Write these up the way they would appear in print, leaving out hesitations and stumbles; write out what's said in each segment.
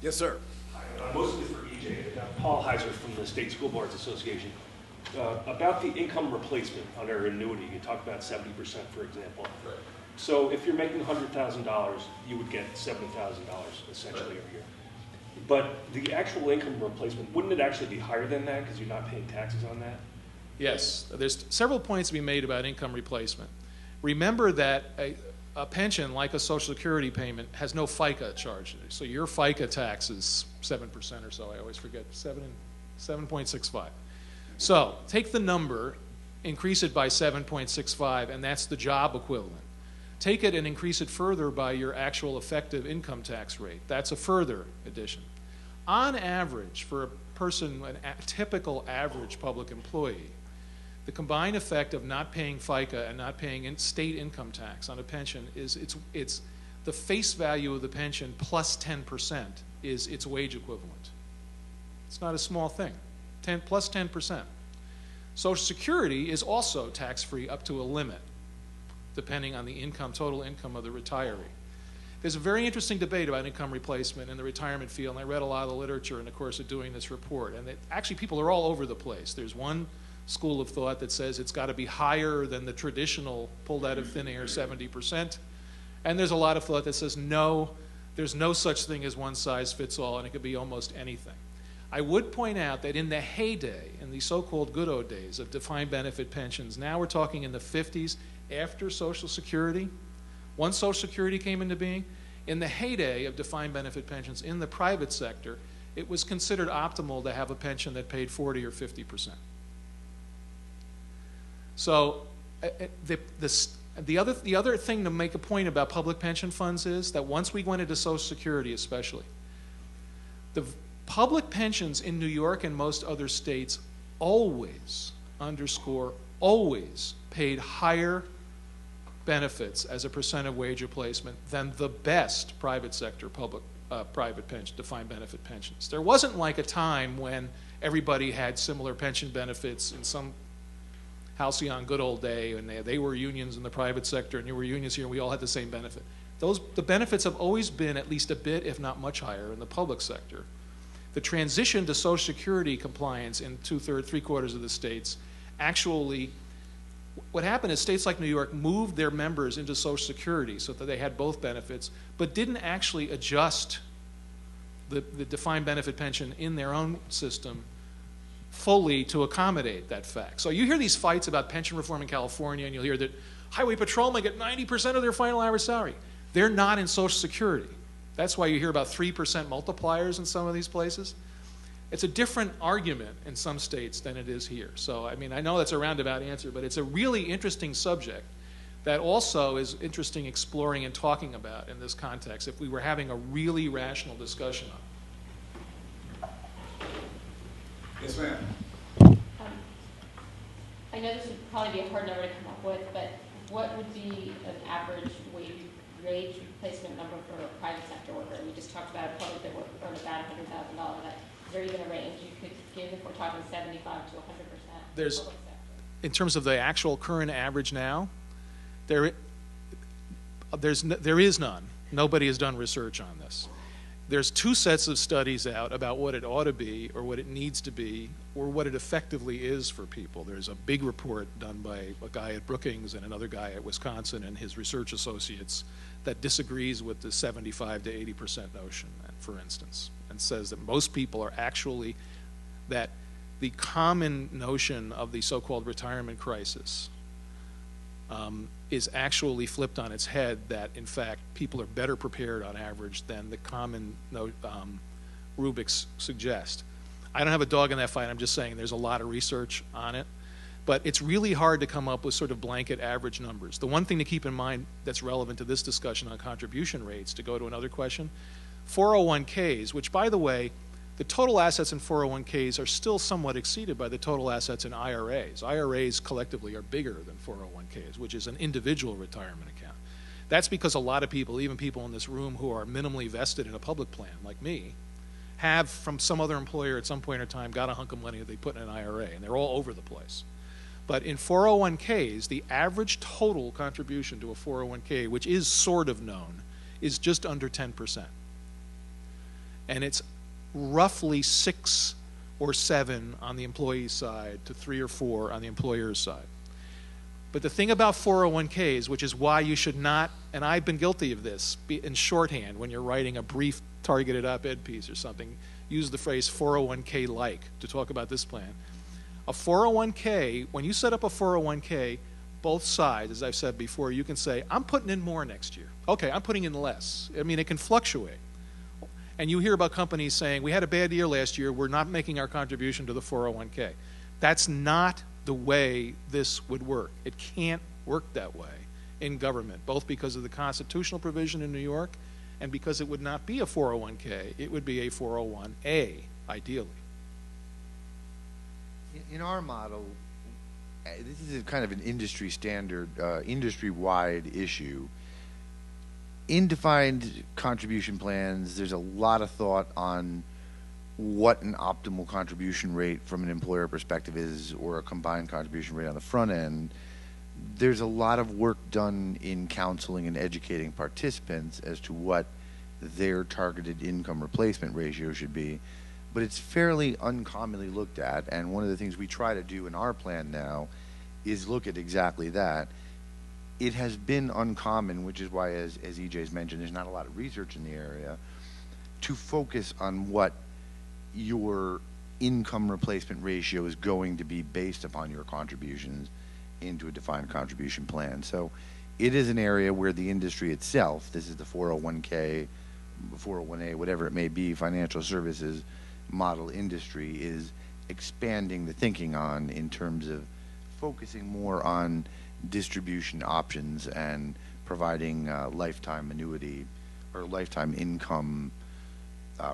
Yes, sir. Mostly for EJ. Paul Heiser from the State School Boards Association. About the income replacement under annuity, you talked about 70%, for example. Right. So if you're making $100,000, you would get $70,000 essentially every year. But the actual income replacement, wouldn't it actually be higher than that because you're not paying taxes on that? Yes, there's several points to be made about income replacement. Remember that a pension, like a Social Security payment, has no FICA charge. So your FICA tax is 7% or so. I always forget, 7.65. So take the number, increase it by 7.65, and that's the job equivalent. Take it and increase it further by your actual effective income tax rate. That's a further addition. On average, for a person, a typical average public employee, the combined effect of not paying FICA and not paying state income tax on a pension is it's the face value of the pension plus 10% is its wage equivalent. It's not a small thing, plus 10%. Social Security is also tax-free up to a limit, depending on the income, total income of the retiree. There's a very interesting debate about income replacement in the retirement field, and I read a lot of the literature in the course of doing this report, and actually people are all over the place. There's one school of thought that says it's got to be higher than the traditional pulled out of thin air 70%, and there's a lot of thought that says no, there's no such thing as one size fits all, and it could be almost anything. I would point out that in the heyday, in the so-called good old days of defined benefit pensions, now we're talking in the 50s, after Social Security, once Social Security came into being, in the heyday of defined benefit pensions in the private sector, it was considered optimal to have a pension that paid 40 or 50%. So the other thing to make a point about public pension funds is that once we went into Social Security especially, the public pensions in New York and most other states always, underscore, always paid higher benefits as a percent of wage replacement than the best private sector private pension, defined benefit pensions. There wasn't like a time when everybody had similar pension benefits in some halcyon good old day, and they were unions in the private sector and you were unions here and we all had the same benefit. The benefits have always been at least a bit, if not much higher in the public sector. The transition to Social Security compliance in three-quarters of the states actually, what happened is states like New York moved their members into Social Security so that they had both benefits, but didn't actually adjust the defined benefit pension in their own system fully to accommodate that fact. So you hear these fights about pension reform in California, and you'll hear that highway patrolmen get 90% of their final average salary. They're not in Social Security. That's why you hear about 3% multipliers in some of these places. It's a different argument in some states than it is here. So, I mean, I know that's a roundabout answer, but it's a really interesting subject that also is interesting exploring and talking about in this context if we were having a really rational discussion on it. Yes, ma'am. I know this would probably be a hard number to come up with, but what would be an average wage replacement number for a private sector worker? We just talked about a public that earned about $100,000. Is there even a range you could give if we're talking 75 to 100%? There's, in terms of the actual current average now, there is none. Nobody has done research on this. There's two sets of studies out about what it ought to be or what it needs to be or what it effectively is for people. There's a big report done by a guy at Brookings and another guy at Wisconsin and his research associates that disagrees with the 75 to 80% notion, for instance, and says that most people are actually, that the common notion of the so-called retirement crisis is actually flipped on its head, that in fact people are better prepared on average than the common rubrics suggest. I don't have a dog in that fight. I'm just saying there's a lot of research on it, but it's really hard to come up with sort of blanket average numbers. The one thing to keep in mind that's relevant to this discussion on contribution rates, to go to another question, 401ks, which by the way, the total assets in 401ks are still somewhat exceeded by the total assets in IRAs. IRAs collectively are bigger than 401ks, which is an individual retirement account. That's because a lot of people, even people in this room who are minimally vested in a public plan, like me, have from some other employer at some point in time got a hunk of money that they put in an IRA, and they're all over the place. But in 401ks, the average total contribution to a 401k, which is sort of known, is just under 10%. and it's roughly 6 or 7 on the employee side to 3 or 4 on the employer's side. But the thing about 401ks, which is why you should not, and I've been guilty of this, in shorthand when you're writing a brief targeted op-ed piece or something, use the phrase 401k-like to talk about this plan. A 401k, when you set up a 401k, both sides, as I've said before, you can say, I'm putting in more next year. Okay, I'm putting in less. I mean, it can fluctuate. And you hear about companies saying, we had a bad year last year, we're not making our contribution to the 401k. That's not the way this would work. It can't work that way in government, both because of the constitutional provision in New York and because it would not be a 401k, it would be a 401a, ideally. In our model, this is a kind of an industry standard, industry-wide issue. In defined contribution plans, there's a lot of thought on what an optimal contribution rate from an employer perspective is, or a combined contribution rate on the front end. There's a lot of work done in counseling and educating participants as to what their targeted income replacement ratio should be, but it's fairly uncommonly looked at, and one of the things we try to do in our plan now is look at exactly that. It has been uncommon, which is why, as EJ's mentioned, there's not a lot of research in the area, to focus on what your income replacement ratio is going to be based upon your contributions into a defined contribution plan. So it is an area where the industry itself, this is the 401k, 401a, whatever it may be, financial services model industry, is expanding the thinking on in terms of focusing more on distribution options and providing lifetime annuity or lifetime income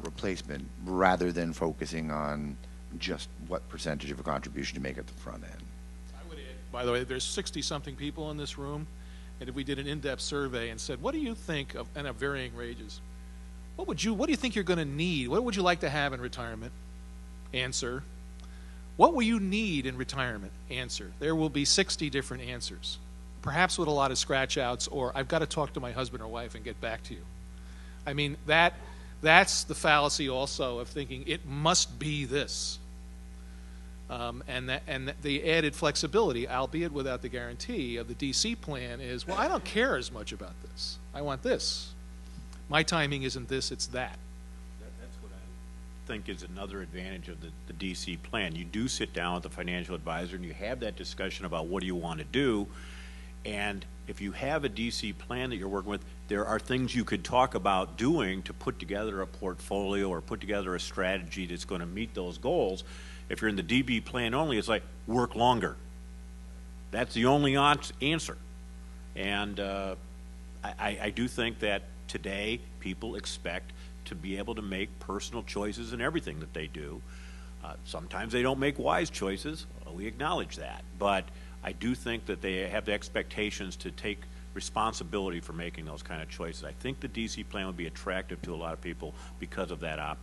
replacement, rather than focusing on just what percentage of a contribution to make at the front end. I would add, by the way, there's 60-something people in this room, and if we did an in-depth survey and said, what do you think of, and of varying ranges, what do you think you're going to need? What would you like to have in retirement? Answer. What will you need in retirement? Answer. There will be 60 different answers, perhaps with a lot of scratch outs, or I've got to talk to my husband or wife and get back to you. I mean, that's the fallacy also of thinking it must be this. And the added flexibility, albeit without the guarantee of the DC plan, is, well, I don't care as much about this. I want this. My timing isn't this, it's that. That's what I think is another advantage of the DC plan. You do sit down with the financial advisor and you have that discussion about what do you want to do. And if you have a DC plan that you're working with, there are things you could talk about doing to put together a portfolio or put together a strategy that's going to meet those goals. If you're in the DB plan only, it's like work longer. That's the only answer. And I do think that today people expect to be able to make personal choices in everything that they do. Sometimes they don't make wise choices. We acknowledge that. But I do think that they have the expectations to take responsibility for making those kind of choices. I think the DC plan would be attractive to a lot of people because of that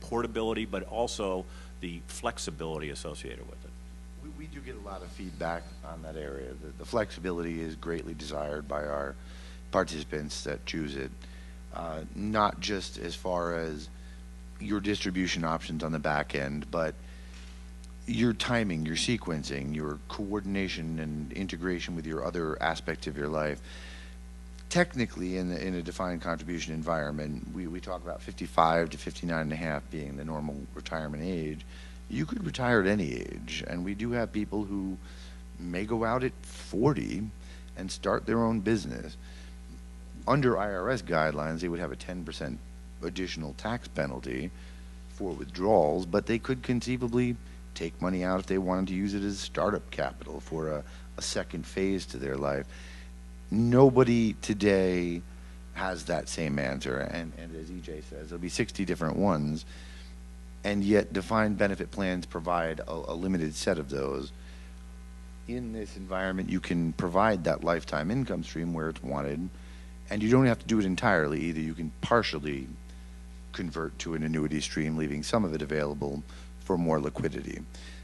portability, but also the flexibility associated with it. We do get a lot of feedback on that area. The flexibility is greatly desired by our participants that choose it, not just as far as your distribution options on the back end, but your timing, your sequencing, your coordination and integration with your other aspects of your life. Technically, in a defined contribution environment, we talk about 55 to 59 and a half being the normal retirement age. You could retire at any age, and we do have people who may go out at 40 and start their own business. Under IRS guidelines, they would have a 10% additional tax penalty for withdrawals, but they could conceivably take money out if they wanted to use it as startup capital for a second phase to their life. Nobody today has that same answer, and as EJ says, there'll be 60 different ones, and yet defined benefit plans provide a limited set of those. In this environment, you can provide that lifetime income stream where it's wanted, and you don't have to do it entirely either. You can partially convert to an annuity stream, leaving some of it available for more liquidity.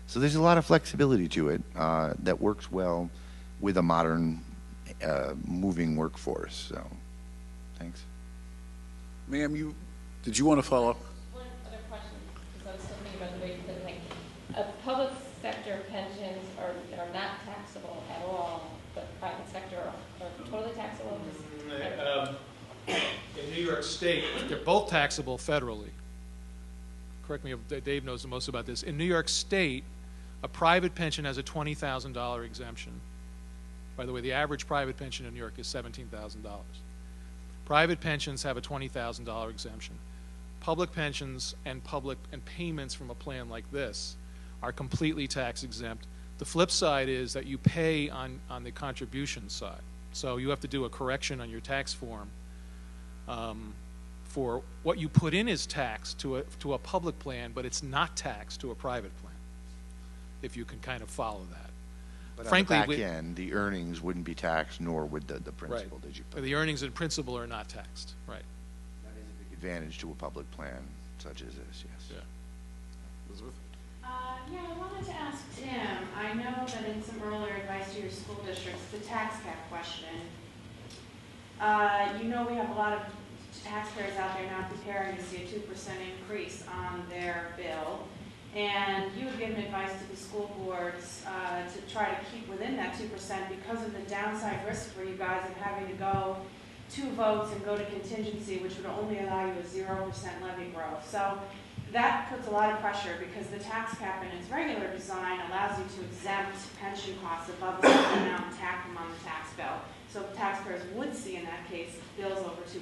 So there's a lot of flexibility to it that works well with a modern moving workforce. So, thanks. Ma'am, you Did you want to follow up? One other question, because I was still thinking about the wage thing. Public sector pensions are not taxable at all, but private sector are totally taxable. In New York State, they're both taxable federally. Correct me if Dave knows the most about this. In New York State, a private pension has a $20,000 exemption. By the way, the average private pension in New York is $17,000. Private pensions have a $20,000 exemption. Public pensions and payments from a plan like this are completely tax exempt. The flip side is that you pay on the contribution side. So you have to do a correction on your tax form for what you put in is taxed to a public plan, but it's not taxed to a private plan, if you can kind of follow that. But Frankly, on the back end, the earnings wouldn't be taxed, nor would the principal. Right. Did you put? The earnings and principal are not taxed, right? That is a big advantage to a public plan such as this, yes. Yeah. Elizabeth? Yeah, I wanted to ask Tim, I know that in some earlier advice to your school districts, the tax cap question. You know we have a lot of taxpayers out there now preparing to see a 2% increase on their bill. And you have given advice to the school boards to try to keep within that 2% because of the downside risk for you guys of having to go 2 votes and go to contingency, which would only allow you a 0% levy growth. So that puts a lot of pressure because the tax cap in its regular design allows you to exempt pension costs above a certain amount and tack them on the tax bill. So taxpayers would see in that case bills over 2%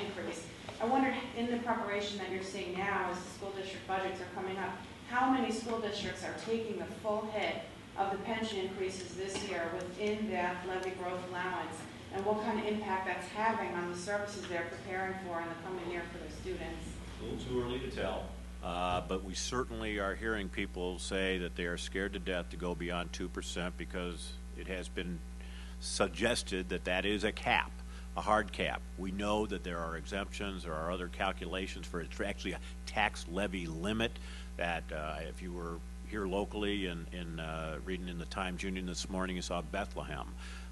increase. I wondered in the preparation that you're seeing now as the school district budgets are coming up, how many school districts are taking the full hit of the pension increases this year within that levy growth allowance, and what kind of impact that's having on the services they're preparing for in the coming year for their students? A little too early to tell. But we certainly are hearing people say that they are scared to death to go beyond 2% because it has been suggested that that is a cap, a hard cap. We know that there are exemptions, there are other calculations for it. It's actually a tax levy limit that if you were here locally and reading in the Times Union this morning, you saw Bethlehem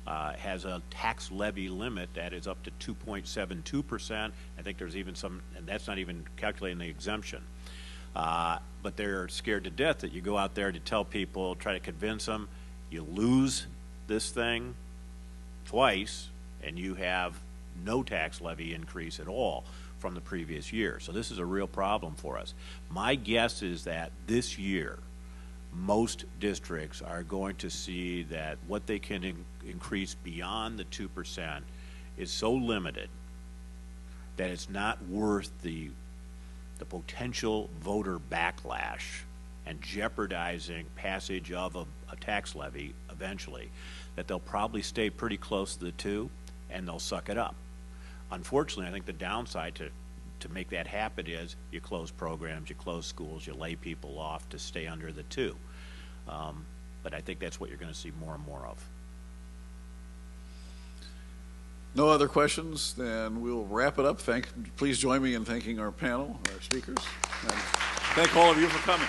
has a tax levy limit that is up to 2.72%. I think there's even some, and that's not even calculating the exemption. But they're scared to death that you go out there to tell people, try to convince them, you lose this thing twice and you have no tax levy increase at all from the previous year. So this is a real problem for us. My guess is that this year most districts are going to see that what they can increase beyond the 2% is so limited that it's not worth the potential voter backlash and jeopardizing passage of a tax levy eventually, that they'll probably stay pretty close to the 2 and they'll suck it up. Unfortunately, I think the downside to make that happen is you close programs, you close schools, you lay people off to stay under the 2. But I think that's what you're going to see more and more of. No other questions? Then we'll wrap it up. Please join me in thanking our panel, our speakers, and thank all of you for coming.